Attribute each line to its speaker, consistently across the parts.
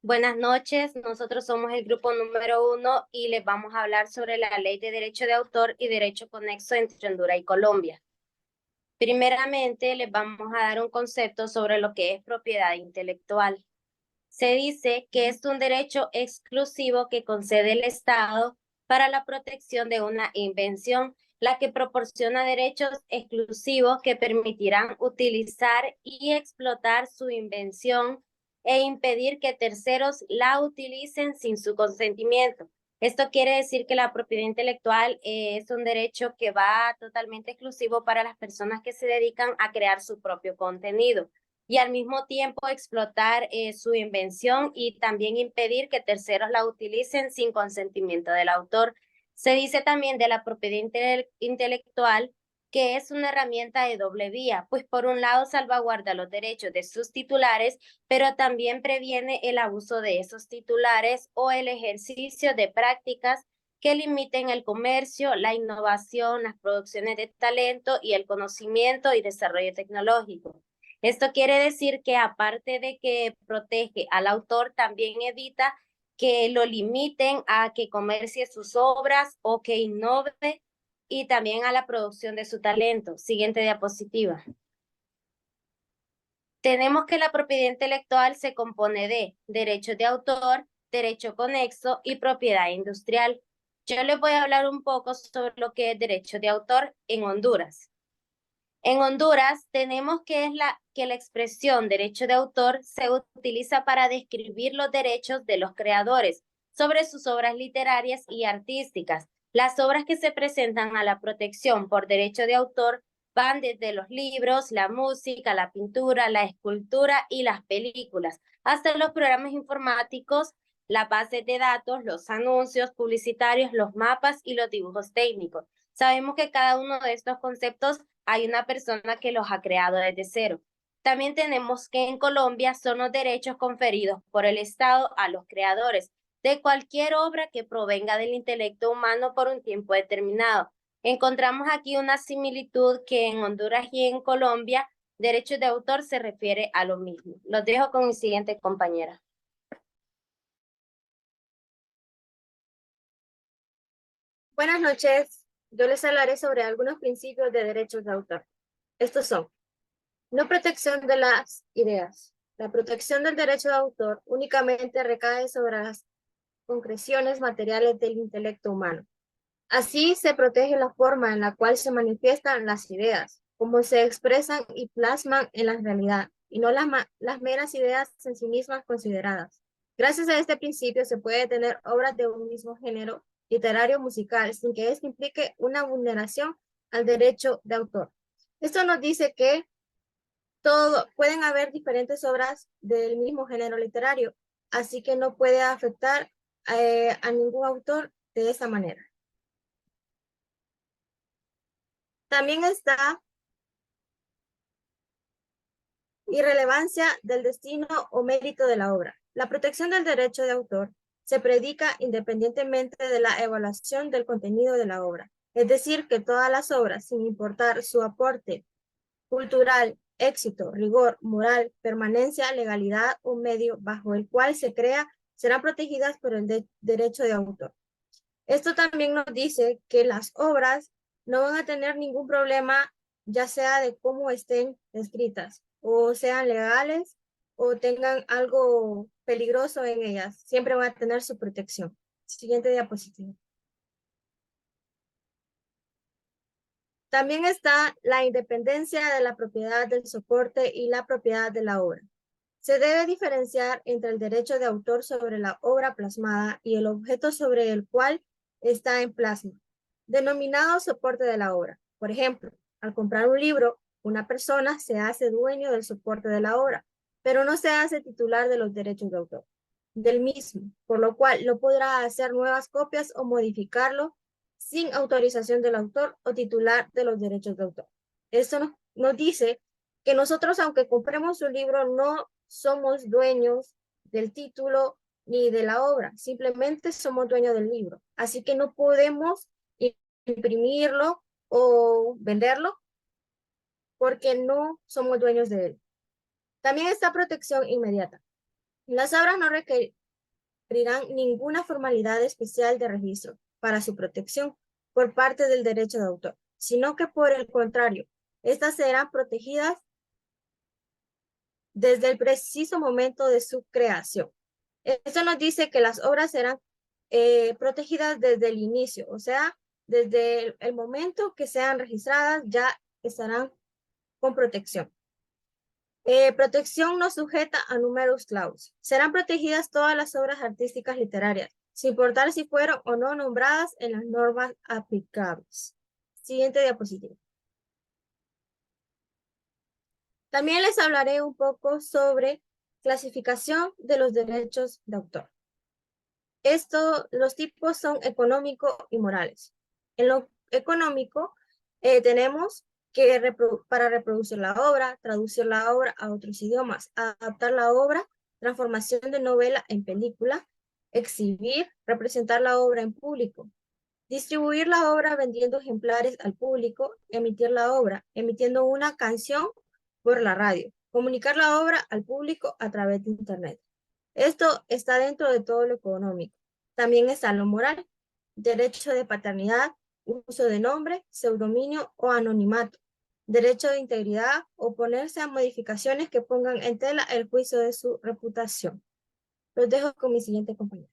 Speaker 1: Buenas noches, nosotros somos el grupo número 1 y les vamos a hablar sobre la Ley de Derecho de Autor y Derecho Conexo entre Honduras y Colombia. Primeramente, les vamos a dar un concepto sobre lo que es propiedad intelectual. Se dice que es un derecho exclusivo que concede el Estado para la protección de una invención, la que proporciona derechos exclusivos que permitirán utilizar y explotar su invención e impedir que terceros la utilicen sin su consentimiento. Esto quiere decir que la propiedad intelectual es un derecho que va totalmente exclusivo para las personas que se dedican a crear su propio contenido y al mismo tiempo explotar su invención y también impedir que terceros la utilicen sin consentimiento del autor. Se dice también de la propiedad intelectual que es una herramienta de doble vía, pues por un lado salvaguarda los derechos de sus titulares, pero también previene el abuso de esos titulares o el ejercicio de prácticas que limiten el comercio, la innovación, las producciones de talento y el conocimiento y desarrollo tecnológico. Esto quiere decir que aparte de que protege al autor, también evita que lo limiten a que comercie sus obras o que innove y también a la producción de su talento. Siguiente diapositiva. Tenemos que la propiedad intelectual se compone de derechos de autor, derecho conexo y propiedad industrial. Yo les voy a hablar un poco sobre lo que es derecho de autor en Honduras. En Honduras tenemos que la expresión derecho de autor se utiliza para describir los derechos de los creadores sobre sus obras literarias y artísticas. Las obras que se presentan a la protección por derecho de autor van desde los libros, la música, la pintura, la escultura y las películas, hasta los programas informáticos, las bases de datos, los anuncios publicitarios, los mapas y los dibujos técnicos. Sabemos que cada uno de estos conceptos hay una persona que los ha creado desde cero. También tenemos que en Colombia son los derechos conferidos por el Estado a los creadores de cualquier obra que provenga del intelecto humano por un tiempo determinado. Encontramos aquí una similitud que en Honduras y en Colombia, derechos de autor se refiere a lo mismo. Los dejo con mi siguiente compañera.
Speaker 2: Buenas noches. Yo les hablaré sobre algunos principios de derechos de autor. Estos son: no protección de las ideas. La protección del derecho de autor únicamente recae sobre las concreciones materiales del intelecto humano. Así se protege la forma en la cual se manifiestan las ideas, cómo se expresan y plasman en la realidad, y no las meras ideas en sí mismas consideradas. Gracias a este principio se puede tener obras de un mismo género literario musical sin que esto implique una vulneración al derecho de autor. Esto nos dice que pueden haber diferentes obras del mismo género literario, así que no puede afectar a ningún autor de esa manera. También está irrelevancia del destino o mérito de la obra. La protección del derecho de autor se predica independientemente de la evaluación del contenido de la obra. Es decir, que todas las obras, sin importar su aporte cultural, éxito, rigor, moral, permanencia, legalidad o medio bajo el cual se crea, serán protegidas por el derecho de autor. Esto también nos dice que las obras no van a tener ningún problema, ya sea de cómo estén escritas, o sean legales, o tengan algo peligroso en ellas. Siempre van a tener su protección. Siguiente diapositiva. También está la independencia de la propiedad del soporte y la propiedad de la obra. Se debe diferenciar entre el derecho de autor sobre la obra plasmada y el objeto sobre el cual está en plasma, denominado soporte de la obra. Por ejemplo, al comprar un libro, una persona se hace dueño del soporte de la obra, pero no se hace titular de los derechos de autor del mismo, por lo cual no podrá hacer nuevas copias o modificarlo sin autorización del autor o titular de los derechos de autor. Esto nos dice que nosotros, aunque compremos un libro, no somos dueños del título ni de la obra, simplemente somos dueños del libro. Así que no podemos imprimirlo o venderlo porque no somos dueños de él. También está protección inmediata. Las obras no requerirán ninguna formalidad especial de registro para su protección por parte del derecho de autor, sino que por el contrario, estas serán protegidas desde el preciso momento de su creación. Esto nos dice que las obras serán protegidas desde el inicio, o sea, desde el momento que sean registradas ya estarán con protección. Protección no sujeta a numerus clausus. Serán protegidas todas las obras artísticas literarias, sin importar si fueron o no nombradas en las normas aplicables. Siguiente diapositiva. También les hablaré un poco sobre clasificación de los derechos de autor. Los tipos son económico y morales. En lo económico, tenemos que para reproducir la obra, traducir la obra a otros idiomas, adaptar la obra, transformación de novela en película, exhibir, representar la obra en público, distribuir la obra vendiendo ejemplares al público, emitir la obra, emitiendo una canción por la radio, comunicar la obra al público a través de Internet. Esto está dentro de todo lo económico. También está lo moral, derecho de paternidad, uso de nombre, pseudominio o anonimato, derecho de integridad, oponerse a modificaciones que pongan en tela el juicio de su reputación. Los dejo con mi siguiente compañera.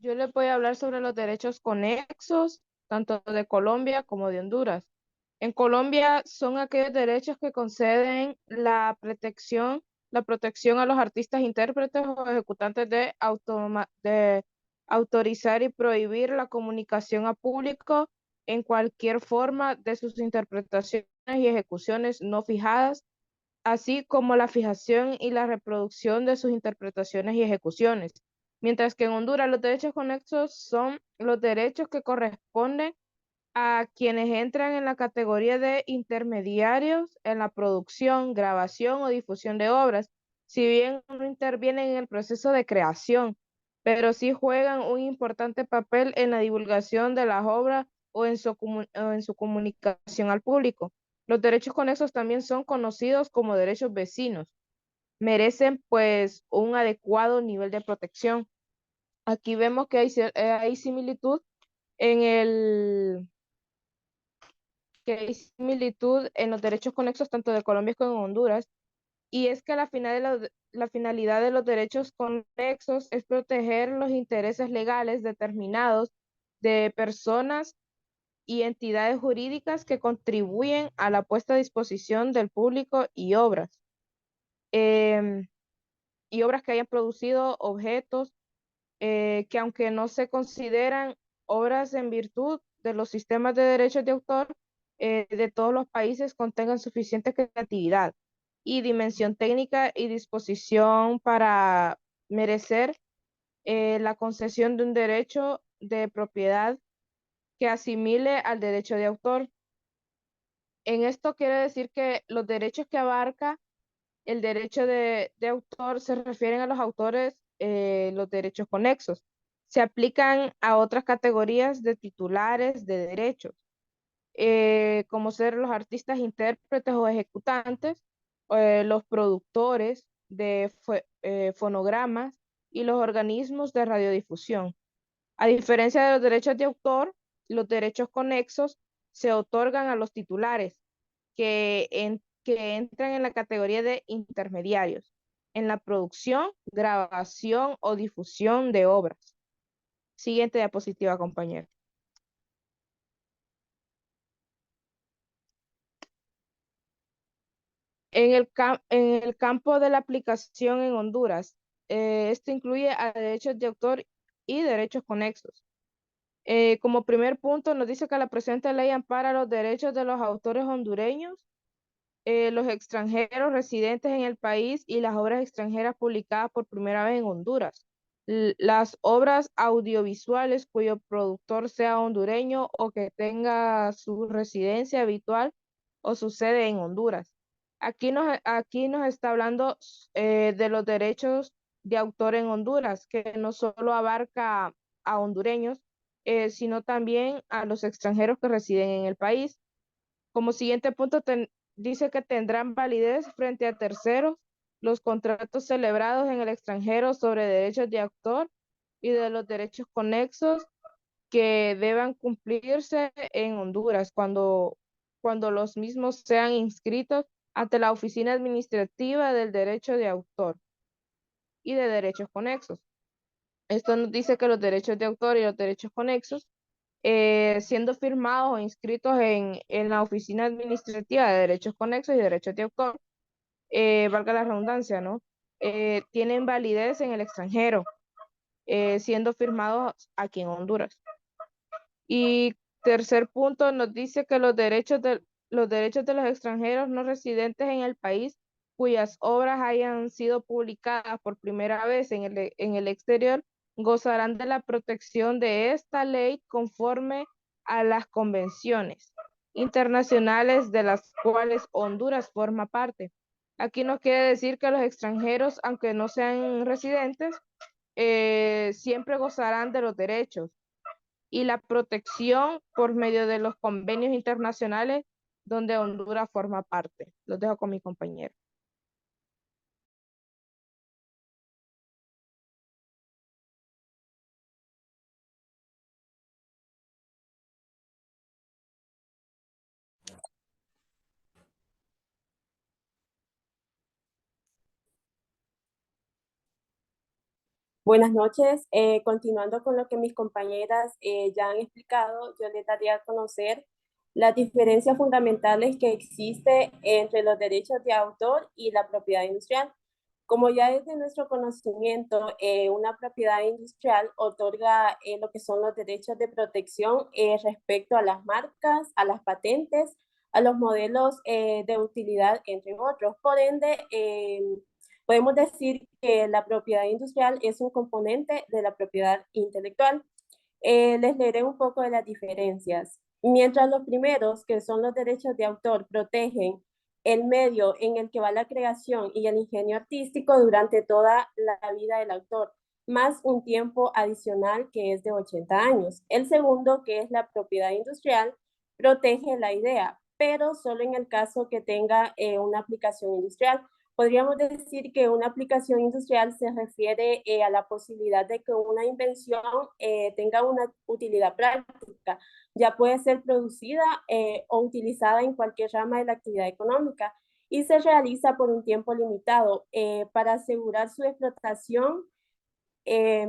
Speaker 3: Yo les voy a hablar sobre los derechos conexos, tanto de Colombia como de Honduras. En Colombia son aquellos derechos que conceden la protección a los artistas, intérpretes o ejecutantes de autorizar y prohibir la comunicación a público en cualquier forma de sus interpretaciones y ejecuciones no fijadas, así como la fijación y la reproducción de sus interpretaciones y ejecuciones. Mientras que en Honduras los derechos conexos son los derechos que corresponden a quienes entran en la categoría de intermediarios en la producción, grabación o difusión de obras, si bien no intervienen en el proceso de creación, pero sí juegan un importante papel en la divulgación de las obras o en su comunicación al público. Los derechos conexos también son conocidos como derechos vecinos. Merecen pues un adecuado nivel de protección. Aquí vemos que hay similitud en los derechos conexos tanto de Colombia como de Honduras, y es que la finalidad de los derechos conexos es proteger los intereses legales determinados de personas y entidades jurídicas que contribuyen a la puesta a disposición del público em, y obras que hayan producido objetos que aunque no se consideran obras en virtud de los sistemas de derechos de autor de todos los países, contengan suficiente creatividad y dimensión técnica y disposición para merecer la concesión de un derecho de propiedad que asimile al derecho de autor. En esto quiere decir que los derechos que abarca el derecho de autor se refieren a los autores, los derechos conexos. Se aplican a otras categorías de titulares de derechos, como ser los artistas, intérpretes o ejecutantes, los productores de fonogramas y los organismos de radiodifusión. A diferencia de los derechos de autor, los derechos conexos se otorgan a los titulares que entran en la categoría de intermediarios en la producción, grabación o difusión de obras. Siguiente diapositiva, compañero. En el campo de la aplicación en Honduras, esto incluye a derechos de autor y derechos conexos. Como primer punto, nos dice que la presente ley ampara los derechos de los autores hondureños, los extranjeros residentes en el país y las obras extranjeras publicadas por primera vez en Honduras. Las obras audiovisuales cuyo productor sea hondureño o que tenga su residencia habitual o su sede en Honduras. Aquí nos está hablando de los derechos de autor en Honduras, que no solo abarca a hondureños, sino también a los extranjeros que residen en el país. Como siguiente punto, dice que tendrán validez frente a terceros los contratos celebrados en el extranjero sobre derechos de autor y de los derechos conexos que deban cumplirse en Honduras cuando los mismos sean inscritos ante la Oficina Administrativa del Derecho de Autor y de Derechos Conexos. Esto nos dice que los derechos de autor y los derechos conexos, siendo firmados o inscritos en la Oficina Administrativa de Derechos Conexos y Derechos de Autor, valga la redundancia, ¿no? Tienen validez en el extranjero, siendo firmados aquí en Honduras. Y tercer punto, nos dice que los derechos de los extranjeros no residentes en el país cuyas obras hayan sido publicadas por primera vez en el exterior gozarán de la protección de esta ley conforme a las convenciones internacionales de las cuales Honduras forma parte. Aquí nos quiere decir que los extranjeros, aunque no sean residentes, siempre gozarán de los derechos y la protección por medio de los convenios internacionales donde Honduras forma parte. Los dejo con mi compañero.
Speaker 4: Buenas noches. Continuando con lo que mis compañeras ya han explicado, yo les daría a conocer las diferencias fundamentales que existe entre los derechos de autor y la propiedad industrial. Como ya es de nuestro conocimiento, una propiedad industrial otorga lo que son los derechos de protección respecto a las marcas, a las patentes, a los modelos de utilidad, entre otros. Por ende, podemos decir que la propiedad industrial es un componente de la propiedad intelectual. Les leeré un poco de las diferencias. Mientras los primeros, que son los derechos de autor, protegen el medio en el que va la creación y el ingenio artístico durante toda la vida del autor, más un tiempo adicional que es de 80 años. El segundo, que es la propiedad industrial, protege la idea, pero solo en el caso que tenga una aplicación industrial. Podríamos decir que una aplicación industrial se refiere a la posibilidad de que una invención tenga una utilidad práctica, ya puede ser producida o utilizada en cualquier rama de la actividad económica y se realiza por un tiempo limitado para asegurar su explotación eh,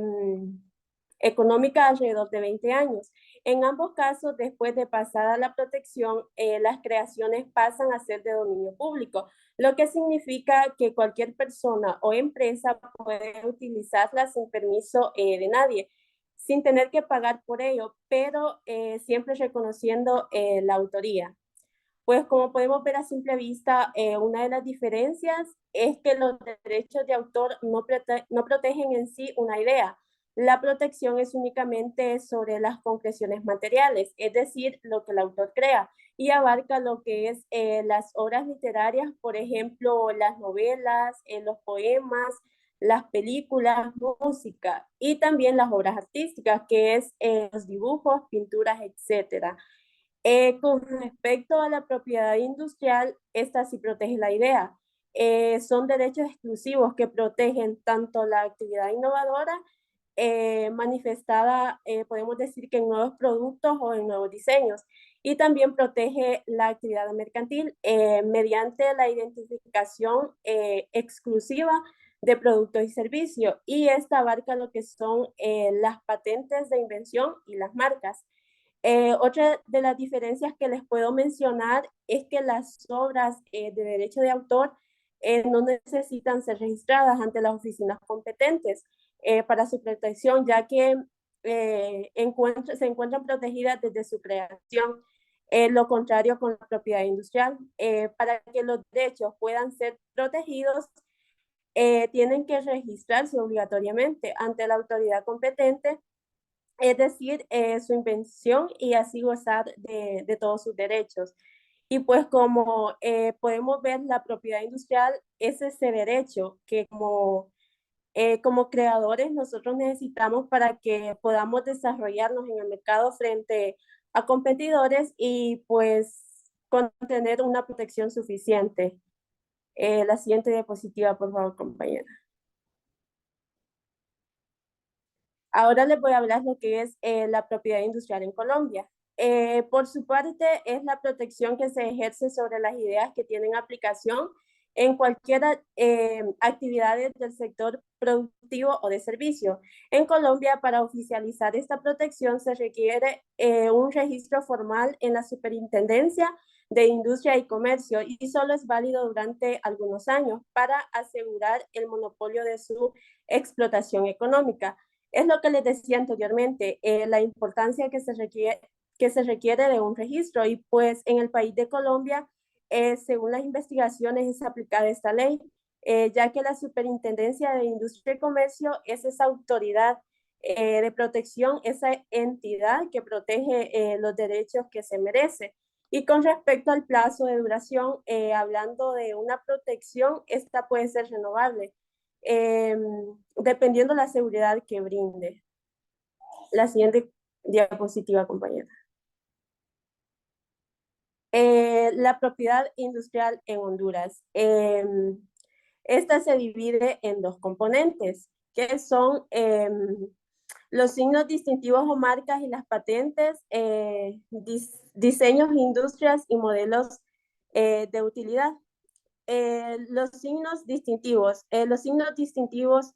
Speaker 4: económica alrededor de 20 años. En ambos casos, después de pasada la protección, las creaciones pasan a ser de dominio público, lo que significa que cualquier persona o empresa puede utilizarlas sin permiso de nadie, sin tener que pagar por ello, pero siempre reconociendo la autoría. Pues como podemos ver a simple vista, una de las diferencias es que los derechos de autor no protegen en sí una idea. La protección es únicamente sobre las concreciones materiales, es decir, lo que el autor crea, y abarca lo que es las obras literarias, por ejemplo, las novelas, los poemas, las películas, música, y también las obras artísticas, que es los dibujos, pinturas, etcétera. Con respecto a la propiedad industrial, esta sí protege la idea. Son derechos exclusivos que protegen tanto la actividad innovadora manifestada, podemos decir que en nuevos productos o en nuevos diseños, y también protege la actividad mercantil mediante la identificación exclusiva de productos y servicios, y esta abarca lo que son las patentes de invención y las marcas. Otra de las diferencias que les puedo mencionar es que las obras de derecho de autor no necesitan ser registradas ante las oficinas competentes para su protección, ya que se encuentran protegidas desde su creación. Lo contrario con la propiedad industrial. Para que los derechos puedan ser protegidos, tienen que registrarse obligatoriamente ante la autoridad competente, es decir, su invención, y así gozar de todos sus derechos. Y pues como podemos ver, la propiedad industrial es ese derecho que como Como creadores, nosotros necesitamos para que podamos desarrollarnos en el mercado frente a competidores y pues con tener una protección suficiente. La siguiente diapositiva, por favor, compañera. Ahora les voy a hablar lo que es la propiedad industrial en Colombia. Por su parte, es la protección que se ejerce sobre las ideas que tienen aplicación en cualquier actividad del sector productivo o de servicio. En Colombia, para oficializar esta protección, se requiere un registro formal en la Superintendencia de Industria y Comercio y solo es válido durante algunos años para asegurar el monopolio de su explotación económica. Es lo que les decía anteriormente, la importancia que se requiere de un registro y pues en el país de Colombia, según las investigaciones, es aplicada esta ley, ya que la Superintendencia de Industria y Comercio es esa autoridad de protección, esa entidad que protege los derechos que se merece. Y con respecto al plazo de duración, hablando de una protección, esta puede ser renovable dependiendo de la seguridad que brinde. La siguiente diapositiva, compañera. La propiedad industrial en Honduras. Esta se divide en dos componentes, que son los signos distintivos o marcas y las patentes, diseños, industrias y modelos de utilidad. Los signos distintivos. Los signos distintivos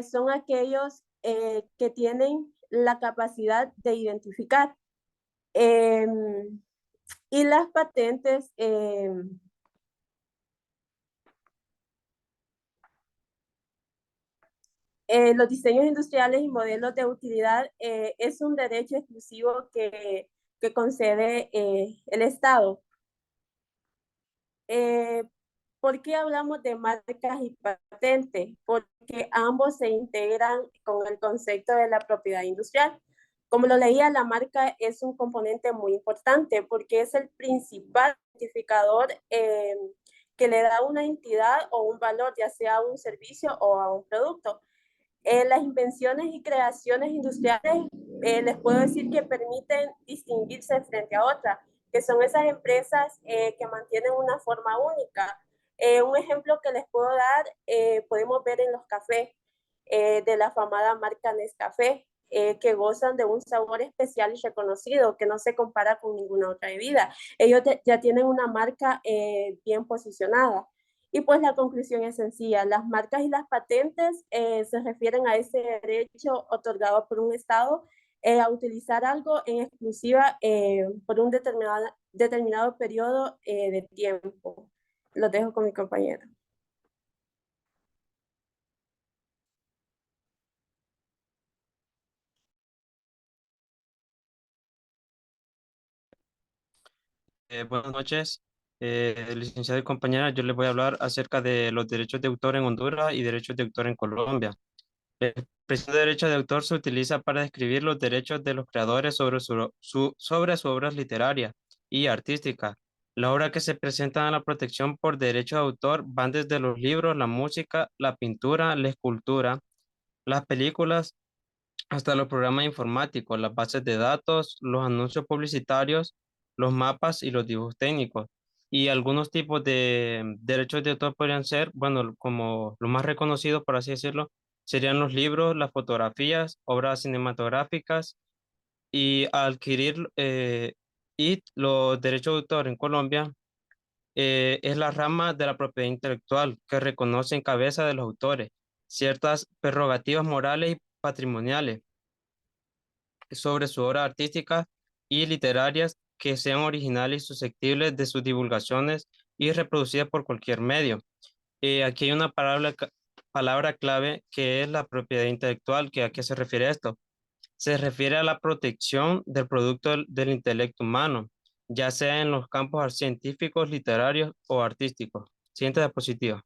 Speaker 4: son aquellos que tienen la capacidad de identificar. Y las patentes, los diseños industriales y modelos de utilidad es un derecho exclusivo que concede el Estado. ¿Por qué hablamos de marcas y patentes? Porque ambos se integran con el concepto de la propiedad industrial. Como lo leía, la marca es un componente muy importante porque es el principal identificador que le da una entidad o un valor, ya sea a un servicio o a un producto. Las invenciones y creaciones industriales les puedo decir que permiten distinguirse frente a otras, que son esas empresas que mantienen una forma única. Un ejemplo que les puedo dar, podemos ver en los cafés de la afamada marca Nescafé, que gozan de un sabor especial y reconocido que no se compara con ninguna otra bebida. Ellos ya tienen una marca bien posicionada. Y pues la conclusión es sencilla, las marcas y las patentes se refieren a ese derecho otorgado por un Estado a utilizar algo en exclusiva por un determinado periodo de tiempo. Lo dejo con mi compañero.
Speaker 5: Buenas noches, licenciado y compañera. Yo les voy a hablar acerca de los derechos de autor en Honduras y derechos de autor en Colombia. La expresión de derecho de autor se utiliza para describir los derechos de los creadores sobre sus obras literarias y artísticas. Las obras que se presentan a la protección por derecho de autor van desde los libros, la música, la pintura, la escultura, las películas, hasta los programas informáticos, las bases de datos, los anuncios publicitarios, los mapas y los dibujos técnicos. Y algunos tipos de derechos de autor podrían ser, bueno, como los más reconocidos, por así decirlo, serían los libros, las fotografías, obras cinematográficas y adquirir y los derechos de autor en Colombia es la rama de la propiedad intelectual que reconoce en cabeza de los autores ciertas prerrogativas morales y patrimoniales sobre su obra artística y literarias que sean originales y susceptibles de sus divulgaciones y reproducidas por cualquier medio. Aquí hay una palabra clave que es la propiedad intelectual. ¿A qué se refiere esto? Se refiere a la protección del producto del intelecto humano, ya sea en los campos científicos, literarios o artísticos. Siguiente diapositiva.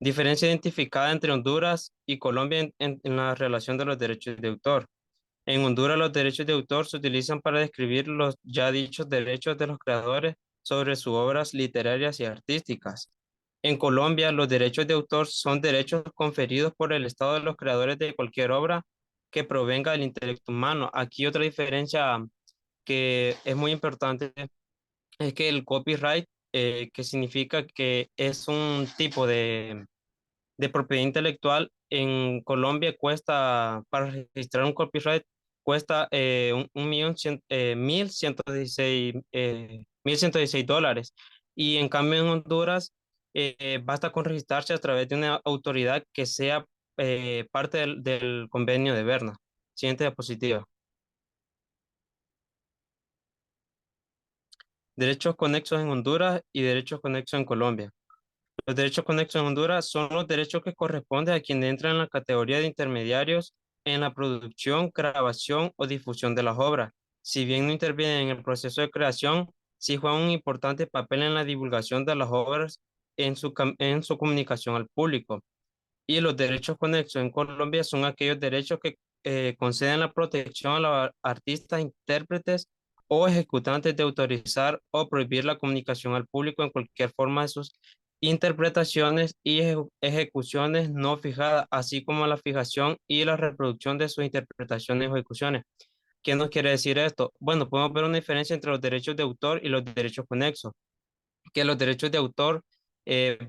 Speaker 5: Diferencia identificada entre Honduras y Colombia en la relación de los derechos de autor. En Honduras, los derechos de autor se utilizan para describir los ya dichos derechos de los creadores sobre sus obras literarias y artísticas. En Colombia, los derechos de autor son derechos conferidos por el Estado de los creadores de cualquier obra que provenga del intelecto humano. Aquí otra diferencia que es muy importante es que el copyright, que significa que es un tipo de propiedad intelectual, en Colombia cuesta, para registrar un copyright, cuesta 1.116 dólares. Y en cambio en Honduras basta con registrarse a través de una autoridad que sea parte del convenio de Berna. Siguiente diapositiva. Derechos conexos en Honduras y derechos conexos en Colombia. Los derechos conexos en Honduras son los derechos que corresponden a quien entra en la categoría de intermediarios en la producción, grabación o difusión de las obras. Si bien no intervienen en el proceso de creación, sí juegan un importante papel en la divulgación de las obras en su comunicación al público. Y los derechos conexos en Colombia son aquellos derechos que conceden la protección a los artistas, intérpretes o ejecutantes de autorizar o prohibir la comunicación al público en cualquier forma de sus interpretaciones y ejecuciones no fijadas, así como la fijación y la reproducción de sus interpretaciones o ejecuciones. ¿Qué nos quiere decir esto? Bueno, podemos ver una diferencia entre los derechos de autor y los derechos conexos, que los derechos de autor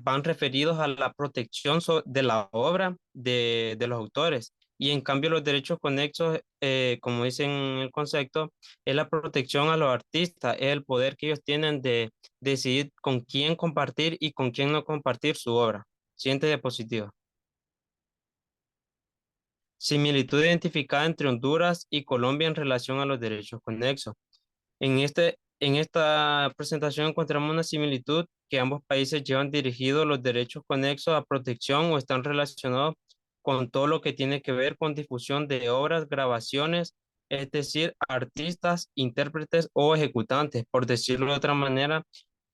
Speaker 5: van referidos a la protección de la obra de los autores. Y en cambio los derechos conexos, como dicen en el concepto, es la protección a los artistas, es el poder que ellos tienen de decidir con quién compartir y con quién no compartir su obra. Siguiente diapositiva. Similitud identificada entre Honduras y Colombia en relación a los derechos conexos. En esta presentación encontramos una similitud que ambos países llevan dirigidos los derechos conexos a protección o están relacionados con todo lo que tiene que ver con difusión de obras, grabaciones, es decir, artistas, intérpretes o ejecutantes, por decirlo de otra manera,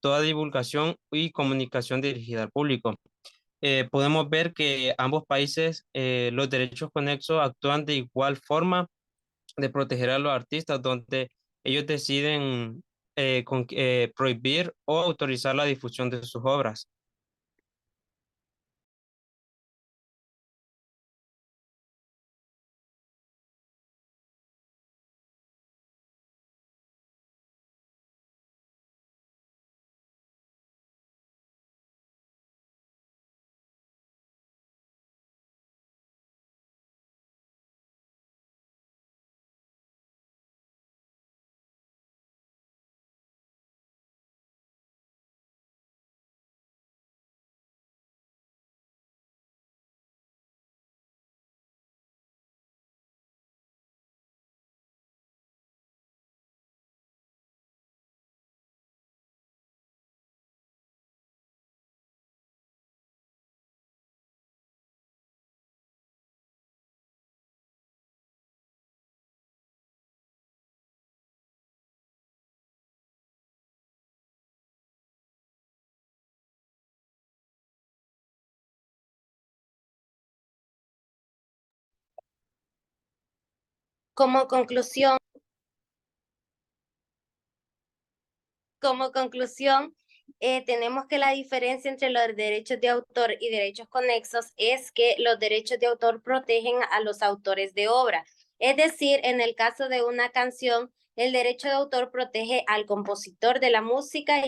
Speaker 5: toda divulgación y comunicación dirigida al público. Podemos ver que ambos países, los derechos conexos actúan de igual forma de proteger a los artistas, donde ellos deciden prohibir o autorizar la difusión de sus obras.
Speaker 1: Como conclusión, tenemos que la diferencia entre los derechos de autor y derechos conexos es que los derechos de autor protegen a los autores de obra. Es decir, en el caso de una canción, el derecho de autor protege al compositor de la música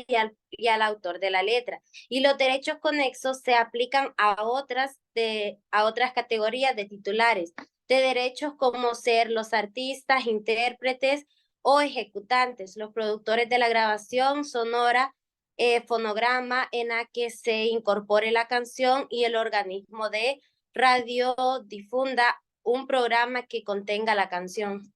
Speaker 1: y al autor de la letra. Y los derechos conexos se aplican a otras categorías de titulares de derechos como ser los artistas, intérpretes o ejecutantes, los productores de la grabación sonora, fonograma en la que se incorpore la canción y el organismo de radio difunda un programa que contenga la canción.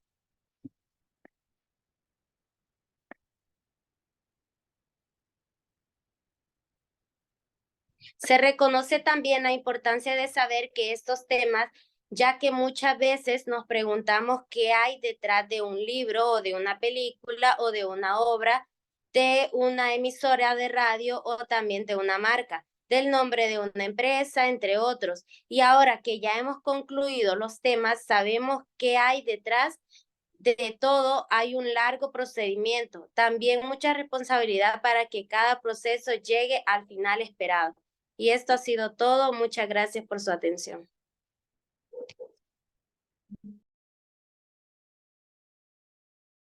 Speaker 1: Se reconoce también la importancia de saber que estos temas, ya que muchas veces nos preguntamos qué hay detrás de un libro o de una película o de una obra, de una emisora de radio o también de una marca, del nombre de una empresa, entre otros. Y ahora que ya hemos concluido los temas, sabemos qué hay detrás de todo, hay un largo procedimiento, también mucha responsabilidad para que cada proceso llegue al final esperado. Y esto ha sido todo. Muchas gracias por su atención.